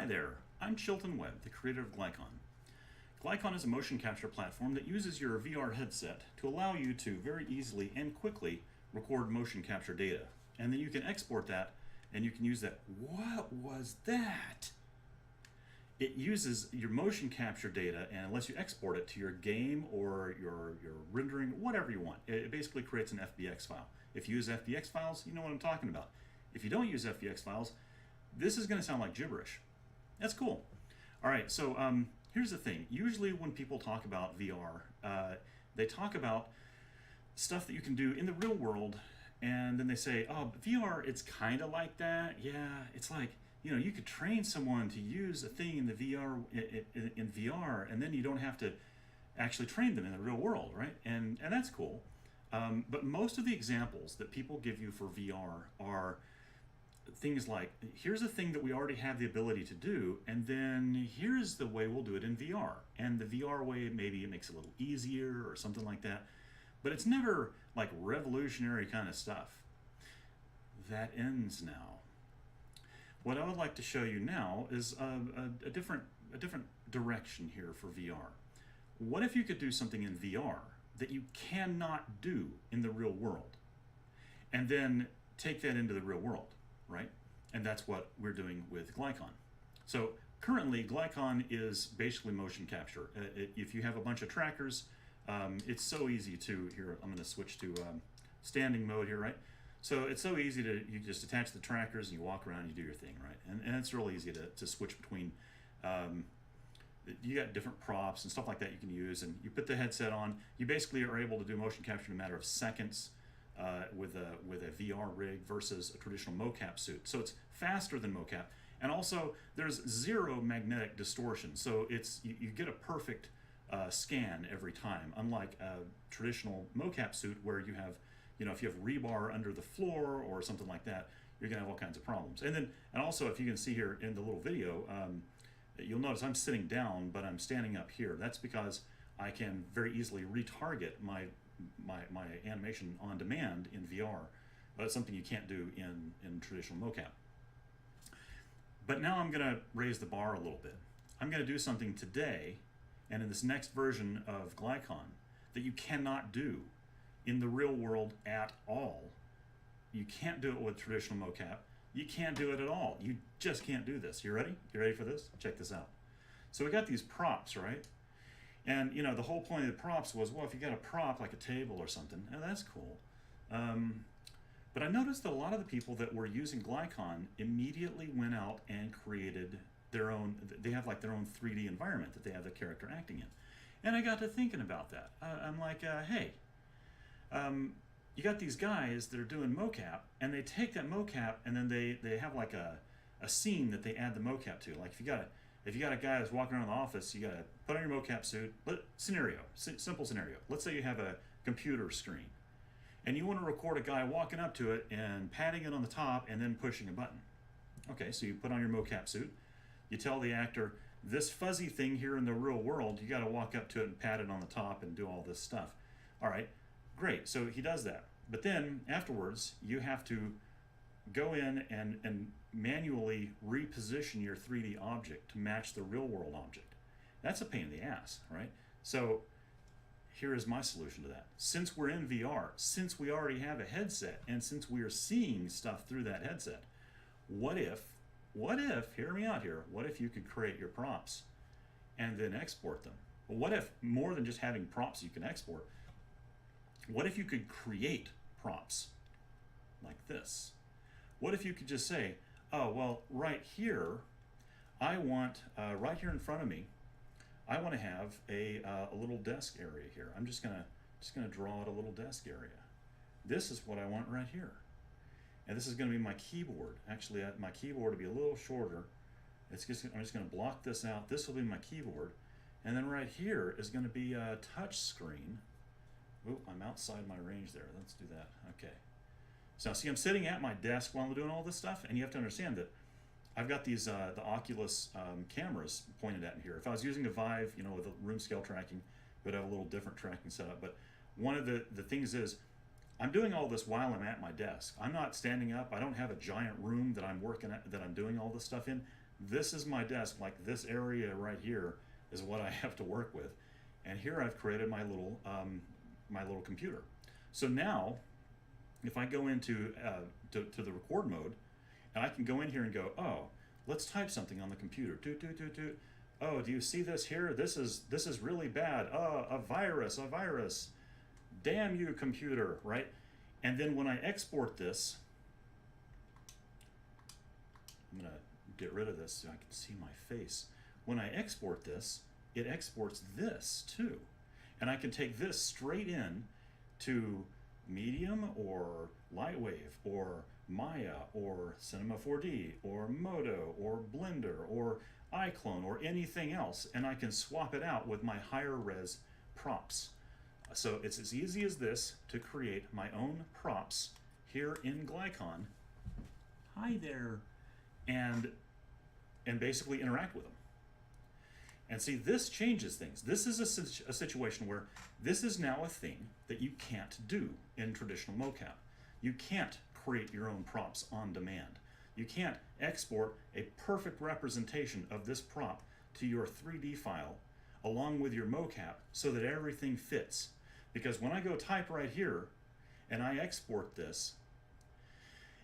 Hi there, I'm Chilton Webb, the creator of Glycon. Glycon is a motion capture platform that uses your VR headset to allow you to very easily and quickly record motion capture data. And then you can export that and you can use that. What was that? It uses your motion capture data and lets you export it to your game or your rendering, whatever you want. It basically creates an FBX file. If you use FBX files, you know what I'm talking about. If you don't use FBX files, this is going to sound like gibberish. That's cool. All right, so here's the thing. Usually when people talk about VR, they talk about stuff that you can do in the real world, and then they say, oh, VR, it's kind of like that. Yeah, it's like, you know, you could train someone to use a thing in the VR, in VR, and then you don't have to actually train them in the real world, right? And that's cool. But most of the examples that people give you for VR are things like, here's a thing that we already have the ability to do, and then here's the way we'll do it in VR. And the VR way, maybe it makes it a little easier or something like that. But it's never like revolutionary kind of stuff. That ends now. What I would like to show you now is a different direction here for VR. What if you could do something in VR that you cannot do in the real world, and then take that into the real world, right? And that's what we're doing with Glycon. So currently, Glycon is basically motion capture. If you have a bunch of trackers, it's so easy to, here, I'm going to switch to standing mode here, right? So it's so easy to, you just attach the trackers and you walk around and you do your thing, right? And it's really easy to switch between, you got different props and stuff like that you can use, and you put the headset on, you basically are able to do motion capture in a matter of seconds with a VR rig versus a traditional mocap suit. So it's faster than mocap, and also there's zero magnetic distortion, so it's you get a perfect scan every time, unlike a traditional mocap suit where you have, you know, if you have rebar under the floor or something like that, you're gonna have all kinds of problems. And also, if you can see here in the little video, you'll notice I'm sitting down, but I'm standing up here. That's because I can very easily retarget my animation on demand in VR. That's something you can't do in traditional mocap. But now I'm gonna raise the bar a little bit. I'm gonna do something today and in this next version of Glycon that you cannot do in the real world at all. You can't do it with traditional mocap. You can't do it at all. You just can't do this. You ready? You ready for this? Check this out. So we got these props, right? And you know, the whole point of the props was, well, if you got a prop like a table or something, now that's cool. But I noticed that a lot of the people that were using Glycon immediately went out and created their own, they have like their own 3D environment that they have the character acting in. And I got to thinking about that. I'm like, hey, you got these guys that are doing mocap, and they take that mocap and then they have like a scene that they add the mocap to. Like if you got a guy that's walking around the office, you got to put on your mocap suit. Simple scenario. Let's say you have a computer screen, and you want to record a guy walking up to it and patting it on the top and then pushing a button. Okay, so you put on your mocap suit. You tell the actor, this fuzzy thing here in the real world, you got to walk up to it and pat it on the top and do all this stuff. All right. Great, so he does that. But then afterwards, you have to go in and manually reposition your 3D object to match the real world object. That's a pain in the ass, right? So here is my solution to that. Since we're in VR, since we already have a headset, and since we are seeing stuff through that headset, what if, hear me out here, what if you could create your props and then export them? Well, what if, more than just having props you can export, what if you could create props like this? What if you could just say, oh, well, right here, I want, right here in front of me, I want to have a little desk area here. I'm just gonna draw out a little desk area. This is what I want right here. And this is gonna be my keyboard. Actually, my keyboard will be a little shorter. I'm just gonna block this out. This will be my keyboard. And then right here is gonna be a touch screen. Ooh, I'm outside my range there. Let's do that. Okay. So see, I'm sitting at my desk while I'm doing all this stuff, and you have to understand that I've got these the Oculus cameras pointed at me here. If I was using a Vive, you know, with a room scale tracking, it would have a little different tracking setup. But one of the things is, I'm doing all this while I'm at my desk. I'm not standing up. I don't have a giant room that I'm working at, that I'm doing all this stuff in. this is my desk, like this area right here is what I have to work with. And here I've created my little computer. So now, if I go into to the record mode, and I can go in here and go, oh, let's type something on the computer. Oh, do you see this here? This is really bad. Oh, a virus. Damn you, computer, right? And then when I export this, I'm gonna get rid of this so I can see my face. When I export this, it exports this too. And I can take this straight in to Medium or Lightwave or Maya or Cinema 4D or Modo or Blender or iClone or anything else, and I can swap it out with my higher res props. So it's as easy as this to create my own props here in Glycon. Hi there. And basically interact with them. And see, this changes things. This is a situation where this is now a thing that you can't do in traditional mocap. You can't create your own props on demand. You can't export a perfect representation of this prop to your 3D file along with your mocap so that everything fits. Because when I go type right here and I export this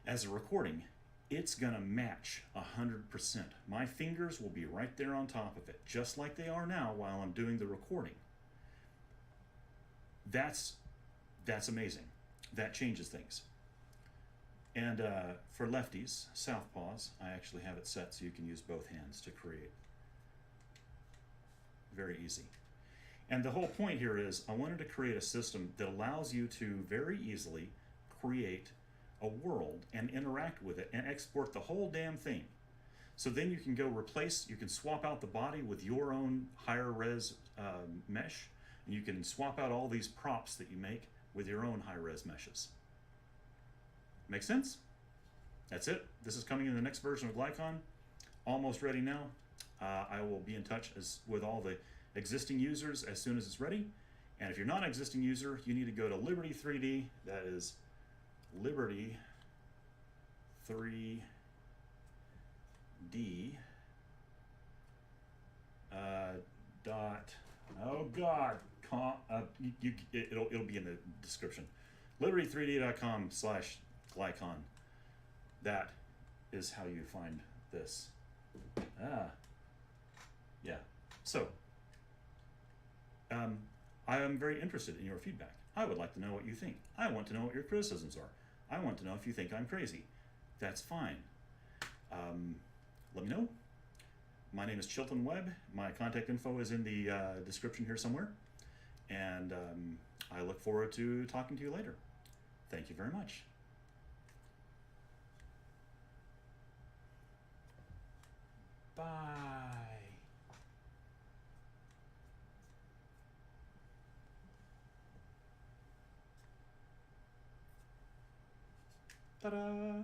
as a recording, it's gonna match 100%. My fingers will be right there on top of it, just like they are now while I'm doing the recording. That's amazing. That changes things. And for lefties, southpaws, I actually have it set so you can use both hands to create. Very easy. And the whole point here is I wanted to create a system that allows you to very easily create a world and interact with it and export the whole damn thing. So then you can go you can swap out the body with your own higher res mesh, and you can swap out all these props that you make with your own high res meshes. Make sense? That's it. This is coming in the next version of Glycon. Almost ready now. I will be in touch with all the existing users as soon as it's ready. And if you're not an existing user, you need to go to Liberty 3D. That is Liberty 3D dot, oh god, it'll be in the description. liberty3d.com/Glycon. That is how you find this. Yeah. So I am very interested in your feedback. I would like to know what you think. I want to know what your criticisms are. I want to know if you think I'm crazy. That's fine. Let me know. My name is Chilton Webb. My contact info is in the description here somewhere. And I look forward to talking to you later. Thank you very much. Bye. Ta-da!